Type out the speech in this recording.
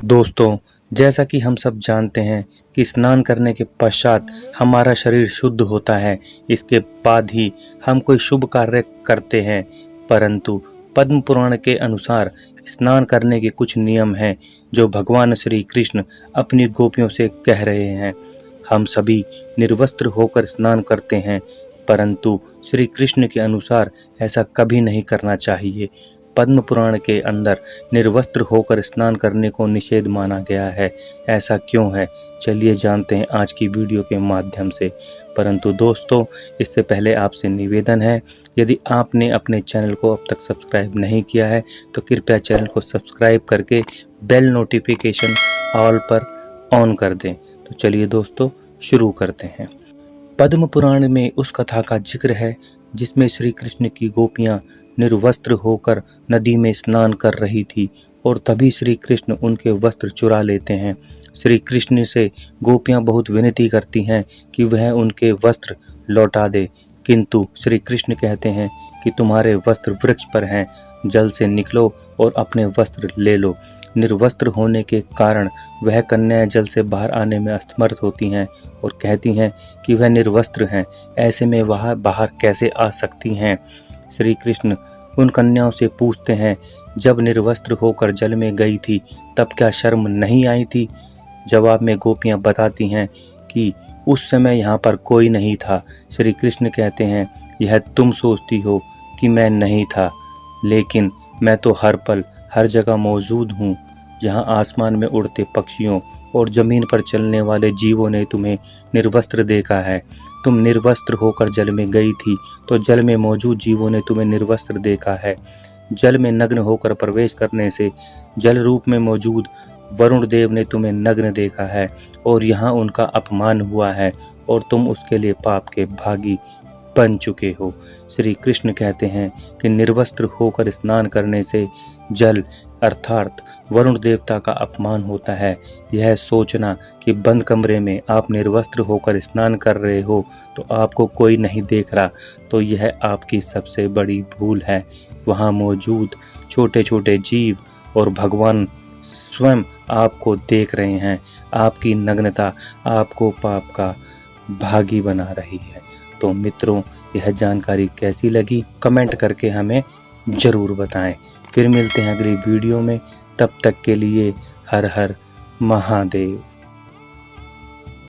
दोस्तों, जैसा कि हम सब जानते हैं कि स्नान करने के पश्चात हमारा शरीर शुद्ध होता है। इसके बाद ही हम कोई शुभ कार्य करते हैं। परंतु पद्म पुराण के अनुसार स्नान करने के कुछ नियम हैं जो भगवान श्री कृष्ण अपनी गोपियों से कह रहे हैं। हम सभी निर्वस्त्र होकर स्नान करते हैं, परंतु श्री कृष्ण के अनुसार ऐसा कभी नहीं करना चाहिए। पद्म पुराण के अंदर निर्वस्त्र होकर स्नान करने को निषेध माना गया है। ऐसा क्यों है, चलिए जानते हैं आज की वीडियो के माध्यम से। परंतु दोस्तों, इससे पहले आपसे निवेदन है, यदि आपने अपने चैनल को अब तक सब्सक्राइब नहीं किया है तो कृपया चैनल को सब्सक्राइब करके बेल नोटिफिकेशन ऑल पर ऑन कर दें। तो चलिए दोस्तों, शुरू करते हैं। पद्म पुराण में उस कथा का जिक्र है जिसमें श्री कृष्ण की गोपियां निर्वस्त्र होकर नदी में स्नान कर रही थी और तभी श्री कृष्ण उनके वस्त्र चुरा लेते हैं। श्री कृष्ण से गोपियां बहुत विनती करती हैं कि वह उनके वस्त्र लौटा दे, किंतु श्री कृष्ण कहते हैं कि तुम्हारे वस्त्र वृक्ष पर हैं, जल से निकलो और अपने वस्त्र ले लो। निर्वस्त्र होने के कारण वह कन्याएं जल से बाहर आने में असमर्थ होती हैं और कहती हैं कि वह निर्वस्त्र हैं, ऐसे में वह बाहर कैसे आ सकती हैं। श्री कृष्ण उन कन्याओं से पूछते हैं, जब निर्वस्त्र होकर जल में गई थी तब क्या शर्म नहीं आई थी? जवाब में गोपियां बताती हैं कि उस समय यहाँ पर कोई नहीं था। श्री कृष्ण कहते हैं, यह तुम सोचती हो कि मैं नहीं था, लेकिन मैं तो हर पल हर जगह मौजूद हूँ। यहाँ आसमान में उड़ते पक्षियों और जमीन पर चलने वाले जीवों ने तुम्हें निर्वस्त्र देखा है। तुम निर्वस्त्र होकर जल में गई थी तो जल में मौजूद जीवों ने तुम्हें निर्वस्त्र देखा है। जल में नग्न होकर प्रवेश करने से जल रूप में मौजूद वरुण देव ने तुम्हें नग्न देखा है और यहाँ उनका अपमान हुआ है और तुम उसके लिए पाप के भागी बन चुके हो। श्री कृष्ण कहते हैं कि निर्वस्त्र होकर स्नान करने से जल अर्थात वरुण देवता का अपमान होता है। यह सोचना कि बंद कमरे में आप निर्वस्त्र होकर स्नान कर रहे हो तो आपको कोई नहीं देख रहा, तो यह आपकी सबसे बड़ी भूल है। वहाँ मौजूद छोटे छोटे जीव और भगवान स्वयं आपको देख रहे हैं। आपकी नग्नता आपको पाप का भागी बना रही है। तो मित्रों, यह जानकारी कैसी लगी कमेंट करके हमें ज़रूर बताएं। फिर मिलते हैं अगली वीडियो में, तब तक के लिए हर हर महादेव।